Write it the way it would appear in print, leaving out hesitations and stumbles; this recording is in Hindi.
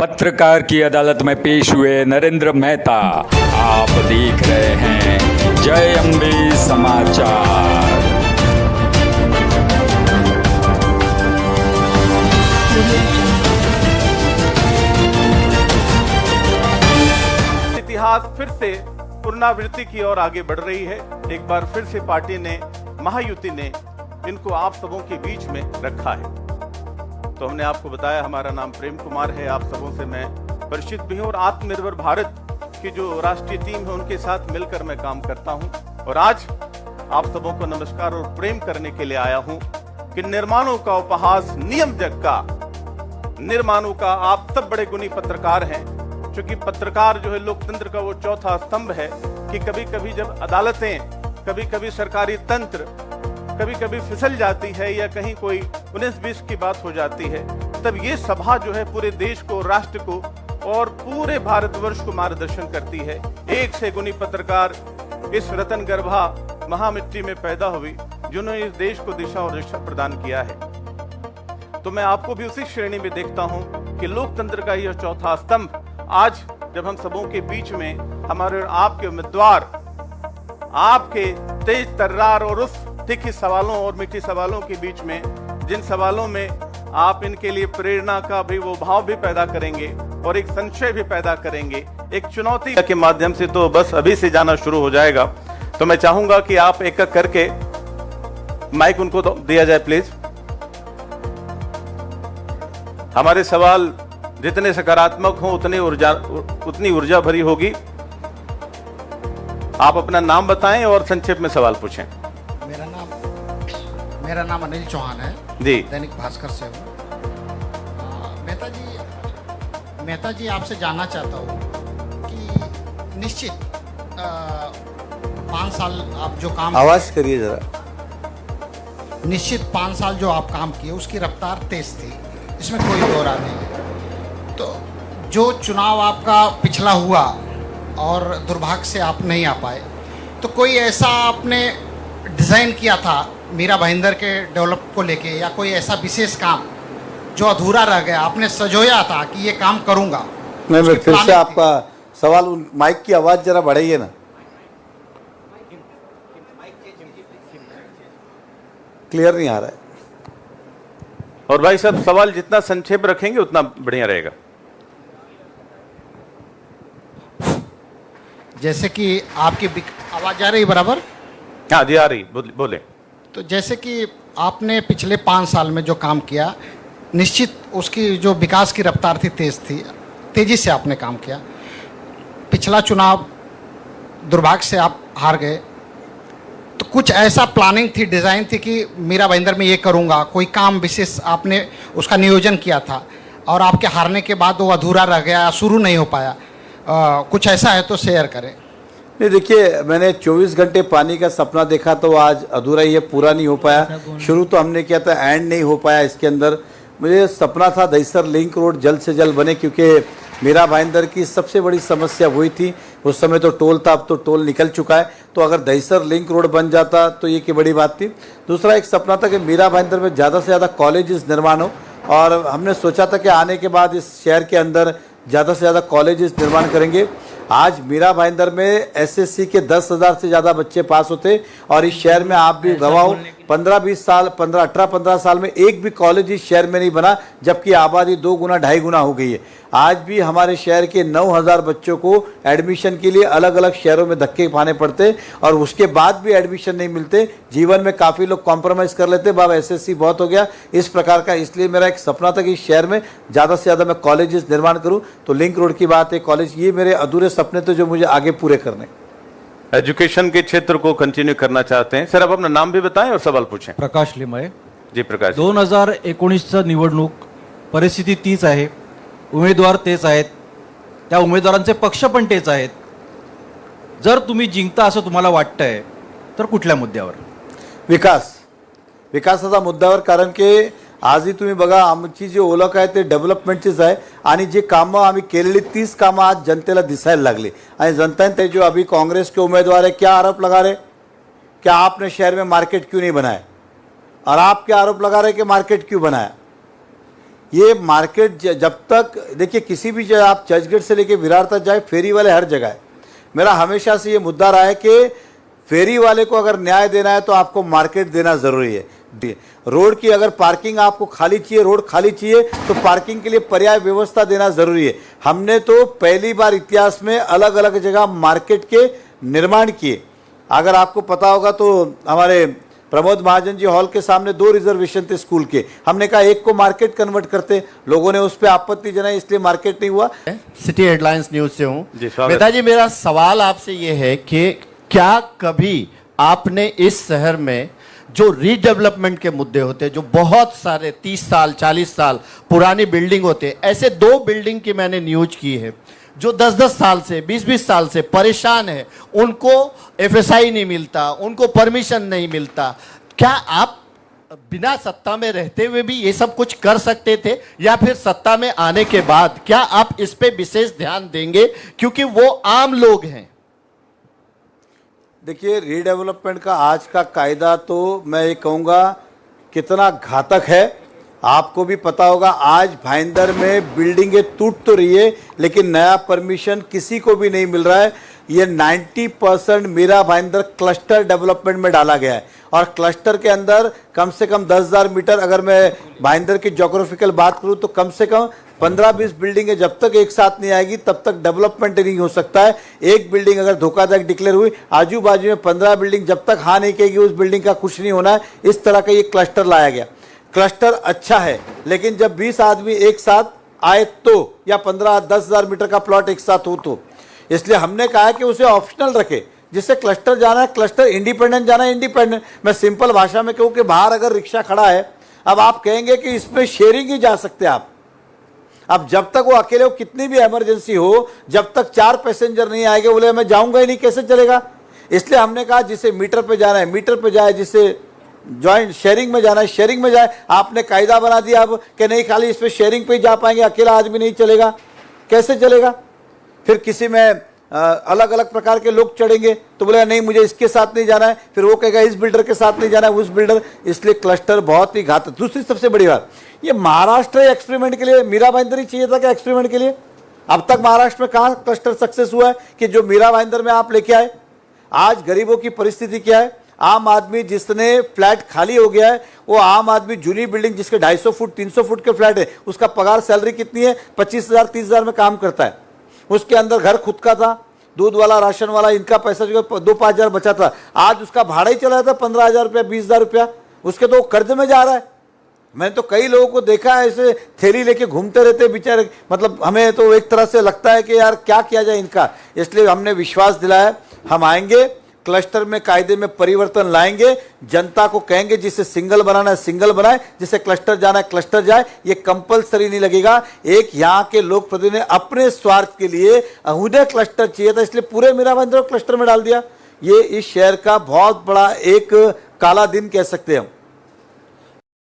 पत्रकार की अदालत में पेश हुए नरेंद्र मेहता। आप देख रहे हैं जय अम्बे समाचार। इतिहास फिर से पुनरावृत्ति की ओर आगे बढ़ रही है। एक बार फिर से पार्टी ने, महायुति ने इनको आप सबों के बीच में रखा है। तो हमने आपको बताया हमारा नाम प्रेम कुमार है, आप सबों से मैं परिचित भी हूं और आत्मनिर्भर भारत की जो राष्ट्रीय टीम है उनके साथ मिलकर मैं काम करता हूं। और आज आप सबों को नमस्कार और प्रेम करने के लिए आया हूं कि निर्माणों का उपहास नियम जग का, निर्माणों का आप सब बड़े गुणी पत्रकार हैं। क्योंकि पत्रकार जो है लोकतंत्र का वो चौथा स्तंभ है कि कभी कभी जब अदालतें, कभी कभी सरकारी तंत्र कभी कभी फिसल जाती है या कहीं कोई 19-20 की बात हो जाती है, तब ये सभा जो है पूरे देश को, राष्ट्र को और पूरे भारतवर्ष को मार्गदर्शन करती है। एक से गुणी पत्रकार इस रतन गर्भा महामिट्टी में पैदा हुई जिन्होंने इस देश को दिशा और दिशा प्रदान किया है। तो मैं आपको भी उसी श्रेणी में देखता हूं कि लोकतंत्र का यह चौथा स्तंभ आज जब हम सबों के बीच में हमारे और आपके उम्मीदवार, आपके तेज तर्रार और उस तीखे सवालों और मीठे सवालों के बीच में, जिन सवालों में आप इनके लिए प्रेरणा का भी वो भाव भी पैदा करेंगे और एक संशय भी पैदा करेंगे, एक चुनौती के माध्यम से तो बस अभी से जाना शुरू हो जाएगा। तो मैं चाहूंगा कि आप एक एक करके माइक उनको दिया जाए प्लीज। हमारे सवाल जितने सकारात्मक हों उतनी ऊर्जा भरी होगी। आप अपना नाम बताएं और संक्षेप में सवाल पूछें। मेरा नाम अनिल चौहान है जी, दैनिक भास्कर से हूँ। मेहता जी आपसे जानना चाहता हूँ कि निश्चित 5 साल आप जो काम, आवाज करिए जरा, निश्चित 5 साल जो आप काम किए उसकी रफ्तार तेज थी, इसमें कोई दो राय नहीं है। तो जो चुनाव आपका पिछला हुआ और दुर्भाग्य से आप नहीं आ पाए, तो कोई ऐसा आपने डिज़ाइन किया था मीरा भाईंदर के डेवलप को लेके, या कोई ऐसा विशेष काम जो अधूरा रह गया, आपने सजोया था कि ये काम करूंगा? नहीं, फिर से आपका सवाल, माइक की आवाज जरा बढ़ाइए ना, क्लियर नहीं आ रहा है। और भाई साहब सवाल जितना संक्षेप रखेंगे उतना बढ़िया रहेगा। जैसे कि आपकी आवाज आ रही है बराबर? हाँ जी आ रही, बोले। तो जैसे कि आपने पिछले 5 साल में जो काम किया, निश्चित उसकी जो विकास की रफ्तार थी तेज थी, तेजी से आपने काम किया। पिछला चुनाव दुर्भाग्य से आप हार गए, तो कुछ ऐसा प्लानिंग थी, डिज़ाइन थी कि मीरा भाईंदर में ये करूँगा, कोई काम विशेष आपने उसका नियोजन किया था और आपके हारने के बाद वो अधूरा रह गया, शुरू नहीं हो पाया, कुछ ऐसा है तो शेयर करें। नहीं, देखिए, मैंने 24 घंटे पानी का सपना देखा तो आज अधूरा ही है, पूरा नहीं हो पाया। शुरू तो हमने किया था, एंड नहीं हो पाया। इसके अंदर मुझे सपना था दहिसर लिंक रोड जल्द से जल्द बने, क्योंकि मीरा भाईंदर की सबसे बड़ी समस्या वही थी। उस समय तो टोल था, अब तो टोल निकल चुका है। तो अगर दहिसर लिंक रोड बन जाता तो ये की बड़ी बात थी। दूसरा एक सपना था कि मीरा भाईंदर में ज़्यादा से ज़्यादा कॉलेजेस निर्माण हो, और हमने सोचा था कि आने के बाद इस शहर के अंदर ज़्यादा से ज़्यादा कॉलेजेस निर्माण करेंगे। आज मीरा भाईंदर में एसएससी के 10,000 से ज़्यादा बच्चे पास होते, और इस शहर में आप भी गवाह हो, 15 साल में एक भी कॉलेज इस शहर में नहीं बना, जबकि आबादी 2 गुना 2.5 गुना हो गई है। आज भी हमारे शहर के 9,000 बच्चों को एडमिशन के लिए अलग अलग शहरों में धक्के खाने पड़ते, और उसके बाद भी एडमिशन नहीं मिलते। जीवन में काफ़ी लोग कॉम्प्रोमाइज़ कर लेते, बाबा एसएससी बहुत हो गया, इस प्रकार का। इसलिए मेरा एक सपना था कि इस शहर में ज़्यादा से ज़्यादा मैं कॉलेजेस निर्माण करूँ। तो लिंक रोड की बात है, कॉलेज, ये मेरे अधूरे सपने थे जो मुझे आगे पूरे करने। एजुकेशन के क्षेत्र को कंटिन्यू करना चाहते हैं। सर आप अपना नाम भी बताएं और सवाल पूछें। प्रकाश लिमये जी प्रकाश। 2019चं निवडणूक परिस्थिती तीच आहे, उमेदवार तेच आहेत, त्या उमेदवारांचे पक्ष पण तेच आहेत। जर तुम्ही जिंकता असं तुम्हाला वाटतंय तर कुठल्या मुद्द्यावर? विकासाचा मुद्द्यावर, कारण की आजही तुम्ही बघा, आमची जी ओळख आहे ते डेव्हलपमेंटचीच आहे, आणि जे कामं आम्ही केलेली 30 कामं आज जनतेला दिसायला लागली, आणि जनता ने जो अभी कांग्रेस के उम्मीदवार है क्या आरोप लगा रहे, क्या आपने शहर में मार्केट क्यों नहीं बनाया, और आप क्या आरोप लगा रहे कि मार्केट क्यों बनाया। ये मार्केट जब तक देखिए किसी भी जगह आप चर्चगेट से लेके विरार तक जाए, फेरी वाले हर जगह है। मेरा हमेशा से ये मुद्दा रहा है कि फेरी वाले को अगर न्याय देना है तो आपको मार्केट देना जरूरी है। रोड की अगर पार्किंग आपको खाली चाहिए, रोड खाली चाहिए, तो पार्किंग के लिए पर्याय व्यवस्था देना जरूरी है। हमने तो पहली बार इतिहास में अलग अलग जगह मार्केट के निर्माण किए। अगर आपको पता होगा तो हमारे प्रमोद महाजन जी हॉल के सामने 2 रिजर्वेशन थे स्कूल के, हमने कहा एक को मार्केट कन्वर्ट करते, लोगों ने उस पर आपत्ति जनाई, इसलिए मार्केट नहीं हुआ। सिटी हेडलाइंस न्यूज से हूँ। जी, स्वागत। नेताजी, मेरा सवाल आपसे ये है कि क्या कभी आपने इस शहर में जो रीडेवलपमेंट के मुद्दे होते हैं, जो बहुत सारे 30 साल 40 साल पुरानी बिल्डिंग होते हैं, ऐसे 2 बिल्डिंग की मैंने न्यूज की है जो 10-10 साल से 20-20 साल से परेशान है, उनको एफएसआई नहीं मिलता, उनको परमिशन नहीं मिलता। क्या आप बिना सत्ता में रहते हुए भी ये सब कुछ कर सकते थे, या फिर सत्ता में आने के बाद क्या आप इस पे विशेष ध्यान देंगे, क्योंकि वो आम लोग हैं? देखिए, रीडेवलपमेंट का आज का कायदा तो मैं ये कहूँगा कितना घातक है। आपको भी पता होगा, आज भाईंदर में बिल्डिंगें टूट तो रही है लेकिन नया परमिशन किसी को भी नहीं मिल रहा है। ये 90% मीरा भाईंदर क्लस्टर डेवलपमेंट में डाला गया है, और क्लस्टर के अंदर कम से कम 10,000 मीटर, अगर मैं भाईंदर की ज्योग्राफिकल बात करूं तो कम से कम 15-20 बिल्डिंगें जब तक एक साथ नहीं आएगी तब तक डेवलपमेंट नहीं हो सकता है। एक बिल्डिंग अगर धोखाधड़ी डिक्लेयर हुई, आजू बाजू में 15 बिल्डिंग जब तक हाँ नहीं कहेगी उस बिल्डिंग का कुछ नहीं होना है। इस तरह का ये क्लस्टर लाया गया। क्लस्टर अच्छा है, लेकिन जब 20 आदमी एक साथ आए तो, या 15-10,000 मीटर का प्लॉट एक साथ हो तो, इसलिए हमने कहा है कि उसे ऑप्शनल रखे। जिससे क्लस्टर जाना है क्लस्टर, इंडिपेंडेंट जाना है इंडिपेंडेंट। मैं सिंपल भाषा में कहूँ कि बाहर अगर रिक्शा खड़ा है, अब आप कहेंगे कि इसमें शेयरिंग ही जा सकते आप। अब जब तक वो अकेले हो, कितनी भी इमरजेंसी हो, जब तक 4 पैसेंजर नहीं आएंगे, बोले मैं जाऊंगा ही नहीं, कैसे चलेगा? इसलिए हमने कहा जिसे मीटर पे जाना है मीटर पे जाए, जिसे ज्वाइंट शेयरिंग में जाना है शेयरिंग में जाए। आपने कायदा बना दिया अब कि नहीं, खाली इस पे शेयरिंग पे ही जा पाएंगे, अकेला आदमी नहीं चलेगा। कैसे चलेगा? फिर किसी में अलग अलग प्रकार के लोग चढ़ेंगे तो बोलेगा नहीं मुझे इसके साथ नहीं जाना है, फिर वो कहेगा इस बिल्डर के साथ नहीं जाना है, उस बिल्डर। इसलिए क्लस्टर बहुत ही घातक। दूसरी सबसे बड़ी बात, ये महाराष्ट्र एक्सपेरिमेंट के लिए मीरा भाईंदर ही चाहिए था क्या एक्सपेरिमेंट के लिए? अब तक महाराष्ट्र में कहाँ क्लस्टर सक्सेस हुआ है कि जो मीरा भाईंदर में आप लेके आए? आज गरीबों की परिस्थिति क्या है? आम आदमी जिसने फ्लैट खाली हो गया है, वो आम आदमी जूनी बिल्डिंग जिसके 250 फुट 300 फुट के फ्लैट है, उसका पगार सैलरी कितनी है? 25,000 30,000 में काम करता है। उसके अंदर घर खुद का था, दूध वाला राशन वाला, इनका पैसा जो 2-5 हज़ार बचा था, आज उसका भाड़ा ही चला जाता है 15,000 रुपया 20,000 रुपया, उसके तो कर्ज में जा रहा है। मैंने तो कई लोगों को देखा है ऐसे थैली लेके घूमते रहते बेचारे। मतलब हमें तो एक तरह से लगता है कि यार क्या किया जाए इनका। इसलिए हमने विश्वास दिलाया, हम आएंगे, क्लस्टर में कायदे में परिवर्तन लाएंगे, जनता को कहेंगे जिसे सिंगल बनाना है सिंगल बनाए, जिसे क्लस्टर जाना है क्लस्टर जाए। ये कंपलसरी नहीं लगेगा। एक यहाँ के लोक प्रतिनिधि ने अपने स्वार्थ के लिए उन्हें क्लस्टर चाहिए था, इसलिए पूरे मीरा भाईंदर क्लस्टर में डाल दिया। ये इस शहर का बहुत बड़ा एक काला दिन कह सकते हैं हम।